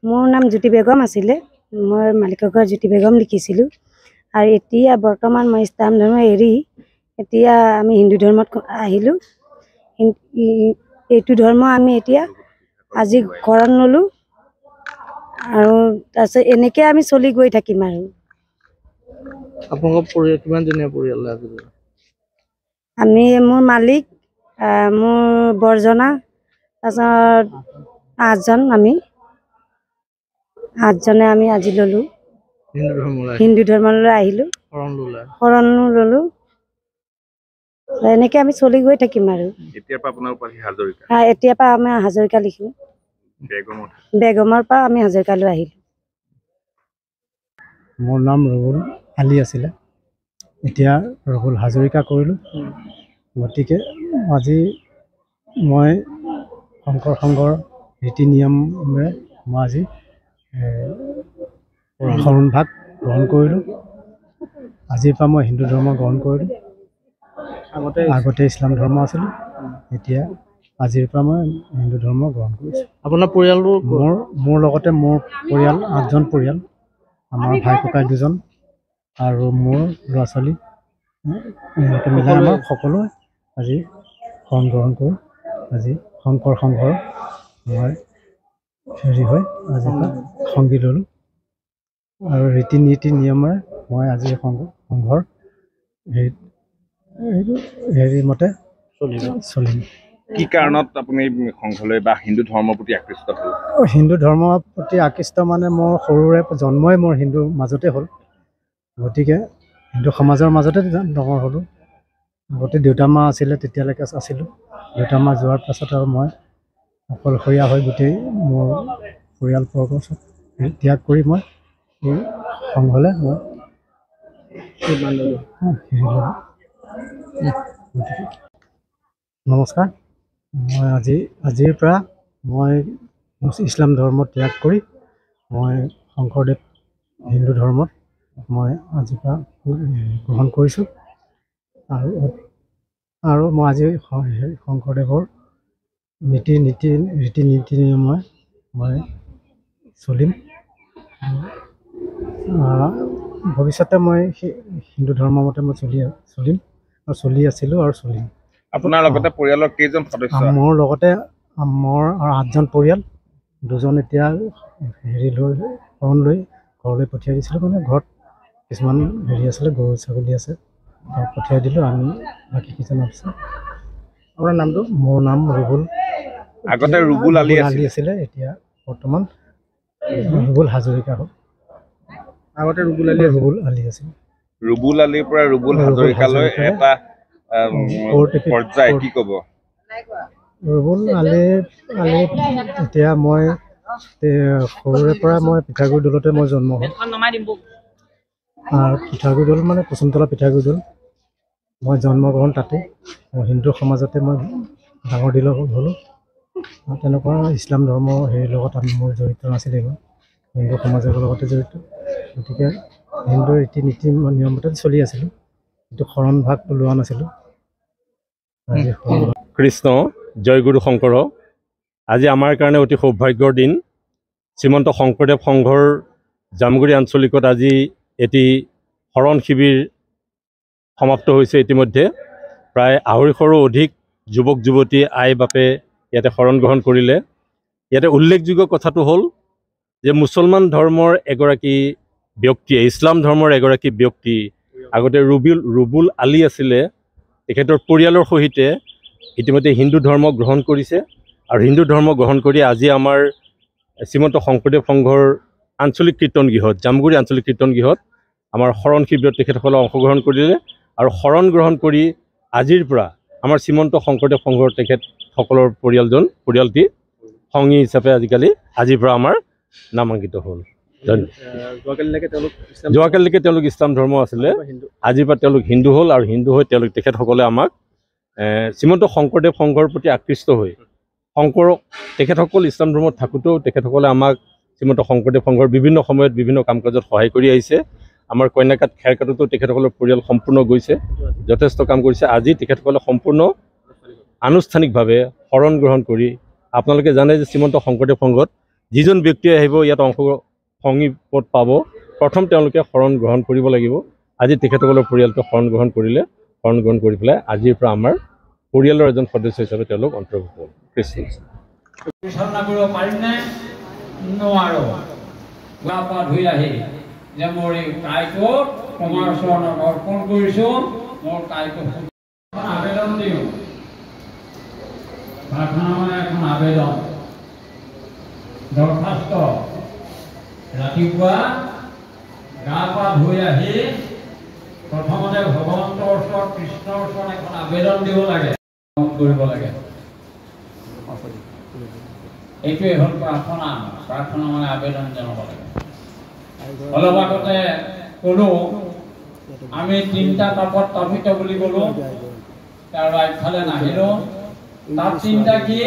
মোৰ নাম জ্যোতি বেগম আছিলে। মই মালিকৰ ঘৰ জ্যোতি বেগম লিখিছিলোঁ। আৰু এতিয়া বৰ্তমান মই ইছলাম ধৰ্ম এৰি এতিয়া আমি হিন্দু ধৰ্মত আহিলোঁ। এইটো ধৰ্ম আমি এতিয়া আজি কৰণ ল'লোঁ আৰু তাৰপিছত এনেকৈ আমি চলি গৈ থাকিম। আৰু আপোনালোকৰ পৰিয়াল কিমানজনীয়া পৰিয়াল আছে? আমি মোৰ মালিক, মোৰ বৰজনা, তাৰপিছত 8জন। আমি 8জনে আমি আজি ল'লোঁ, হিন্দু ধৰ্মলৈ আহিলোঁ, শৰণ ল'লোঁ। এনেকৈ আমি চলি গৈ থাকিম। আৰু এতিয়াৰ পৰা আমি হাজৰিকা লিখোঁ। বেগমৰ পৰা আমি হাজৰিকালৈ আহিলোঁ। মোৰ নাম ৰবুল আলী আছিলে, এতিয়া ৰবুল হাজৰিকা কৰিলোঁ। গতিকে আজি মই শংকৰ সংঘৰ ৰীতি নিয়মেৰে মই আজি শৰণভাগ গ্ৰহণ কৰিলোঁ। আজিৰ পৰা মই হিন্দু ধৰ্ম গ্ৰহণ কৰিলোঁ। আগতে ইছলাম ধৰ্ম আছিলোঁ, এতিয়া আজিৰ পৰা মই হিন্দু ধৰ্ম গ্ৰহণ কৰিছোঁ। আপোনাৰ পৰিয়ালটো? মোৰ লগতে মোৰ পৰিয়াল 8জন পৰিয়াল। আমাৰ ভাই ককাই 2জন আৰু মোৰ ল'ৰা ছোৱালী মিলাই আমাৰ সকলোৱে আজি শৰণ গ্ৰহণ কৰোঁ। আজি শংকৰ সংঘৰ মই হেৰি হৈ আজিৰ পৰা সংগী ল'লোঁ আৰু ৰীতি নীতি নিয়মেৰে মই আজি সংঘৰ হেৰি মতে চলিম। কি কাৰণত আপুনি সংঘলৈ বা হিন্দু ধৰ্মৰ প্ৰতি আকৃষ্ট হ'ল? হিন্দু ধৰ্মৰ প্ৰতি আকৃষ্ট মানে মোৰ সৰুৰে জন্মই মোৰ হিন্দুৰ মাজতে হ'ল। গতিকে হিন্দু সমাজৰ মাজতে ডাঙৰ হ'লোঁ। আগতে দেউতা মা আছিলে, তেতিয়ালৈকে আছিলোঁ। দেউতা মা যোৱাৰ পাছত আৰু মই অকলশৰীয়া হৈ গোটেই মোৰ পৰিয়ালবৰ্গ ত্যাগ কৰি মই এই সংঘলৈ মই নমস্কাৰ। মই আজিৰ পৰা মই ইছলাম ধৰ্ম ত্যাগ কৰি মই শংকৰদেৱ হিন্দু ধৰ্মত মই আজিৰ পৰা গ্ৰহণ কৰিছোঁ। আৰু মই আজি শংকৰদেৱৰ ৰীতি নীতি নিয়মে মই চলিম। ভৱিষ্যতে মই হিন্দু ধৰ্ম মতে মই চলিম আৰু চলি আছিলোঁ আৰু চলিম। আপোনাৰ লগতে পৰিয়ালৰ কেইজন সদস্য? মোৰ লগতে মোৰ 8জন পৰিয়াল। 2জন এতিয়া হেৰি শৰণ লৈ ঘৰলৈ পঠিয়াই দিছিলোঁ। মানে ঘৰত কিছুমান হেৰি আছিলে, গৰু ছাগলী আছে, পঠিয়াই দিলোঁ। আমি বাকী কেইজন আছে। আপোনাৰ নামটো? মোৰ নাম ৰবুল। আগতে ৰুবুল আলী আছিলে, এতিয়া বৰ্তমান ৰুবুল হাজৰিকা হ'ল। আগতে ৰুবুল আলী আছিল। ৰুবুল আলীৰ পৰা ৰুবুল হাজৰিকালৈ এটা পৰ্যায়, কি ক'ব? ৰুবুল আলী এতিয়া মই সৰুৰে পৰা মই পিঠাগুৰি দৌলতে মই জন্ম হ'ল। পিঠাগুৰি দৌল মানে কুসুমতলা পিঠাগুৰি দৌল। মই জন্মগ্ৰহণ তাতে। মই হিন্দু সমাজতে মই ডাঙৰ দীঘল হ'লোঁ। তেনেকুৱা ইছলাম ধৰ্মৰ হেৰিৰ লগত মোৰ জড়িত নাছিলে, হিন্দু সমাজৰ লগতে জড়িত। গতিকে হিন্দু ৰীতি নীতি নিয়মতে চলি আছিলোঁ, কিন্তু শৰণ ভাগটো লোৱা নাছিলোঁ। কৃষ্ণ জয় গুৰু শংকৰ। আজি আমাৰ কাৰণে অতি সৌভাগ্যৰ দিন। শ্ৰীমন্ত শংকৰদেৱ সংঘৰ জামগুৰি আঞ্চলিকত আজি এটি শৰণ শিবিৰ সমাপ্ত হৈছে। ইতিমধ্যে প্ৰায় 250ৰো অধিক যুৱক যুৱতী আই বাপে ইয়াতে শৰণ গ্ৰহণ কৰিলে। ইয়াতে উল্লেখযোগ্য কথাটো হ'ল যে মুছলমান ধৰ্মৰ এগৰাকী ব্যক্তিয়ে, ইছলাম ধৰ্মৰ এগৰাকী ব্যক্তি, আগতে ৰুবুল আলী আছিলে, তেখেতৰ পৰিয়ালৰ সহিতে ইতিমধ্যে হিন্দু ধৰ্ম গ্ৰহণ কৰিছে। আৰু হিন্দু ধৰ্ম গ্ৰহণ কৰি আজি আমাৰ শ্ৰীমন্ত শংকৰদেৱ সংঘৰ আঞ্চলিক কীৰ্তন গৃহত, জামগুৰি আঞ্চলিক কীৰ্তন গৃহত আমাৰ শৰণ শিবিৰত তেখেতসকলে অংশগ্ৰহণ কৰিলে। আৰু শৰণ গ্ৰহণ কৰি আজিৰ পৰা আমাৰ শ্ৰীমন্ত শংকৰদেৱ সংঘৰ তেখেতসকলৰ পৰিয়ালটি সংগী হিচাপে আজিৰ পৰা আমাৰ নামাংকিত হ'ল। যোৱাকালিলৈকে তেওঁলোক ইছলাম ধৰ্ম আছিলে, আজিৰ পৰা তেওঁলোক হিন্দু হ'ল। আৰু হিন্দু হৈ তেখেতসকলে আমাক শ্ৰীমন্ত শংকৰদেৱ সংঘৰ প্ৰতি আকৃষ্ট হৈ তেখেতসকল ইছলাম ধৰ্মত থাকোঁতেও তেখেতসকলে আমাক শ্ৰীমন্ত শংকৰদেৱ সংঘৰ বিভিন্ন সময়ত বিভিন্ন কাম কাজত সহায় কৰি আহিছে। আমাৰ কন্যাকাত খেৰকাটতো তেখেতসকলৰ পৰিয়াল সম্পূৰ্ণ গৈছে, যথেষ্ট কাম কৰিছে। আজি তেখেতসকলে সম্পূৰ্ণ আনুষ্ঠানিকভাৱে শৰণ গ্ৰহণ কৰি, আপোনালোকে জানে যে শ্ৰীমন্ত শংকৰদেৱ সংঘত যিজন ব্যক্তিয়ে আহিব ইয়াত সংগীপত পাব প্ৰথম তেওঁলোকে শৰণ গ্ৰহণ কৰিব লাগিব। আজি তেখেতসকলৰ পৰিয়ালটো শৰণ গ্ৰহণ কৰিলে, শৰণ গ্ৰহণ কৰি পেলাই আজিৰ পৰা আমাৰ পৰিয়ালৰ এজন সদস্য হিচাপে তেওঁলোক অন্তৰ্ভুক্ত হ'ল। পৰিচালনা কৰিব পাৰিমনে? নোৱাৰোঁ। গা পা ধুই আহি যে মোৰ এই কাইটো তোমাৰ চৰণত অৰ্পণ কৰিছোঁ, মোৰ কাইটো আবেদন দিওঁ। প্ৰাৰ্থনা মানে এখন আবেদন, দৰখাস্ত। ৰাতিপুৱা গা পা ধুই আহি প্ৰথমতে ভগৱন্তৰ ওচৰত, কৃষ্ণৰ ওচৰত এখন আবেদন দিব লাগে, কৰিব লাগে। এইটোৱে হ'ল প্ৰাৰ্থনা। প্ৰাৰ্থনা মানে আবেদন জনাব লাগে। অলপ আগতে ক'লোঁ আমি 3টা তাপত তাপিত বুলি ক'লোঁ, তাৰ ইফালে নাহিলোঁ। তাত 3টা কি?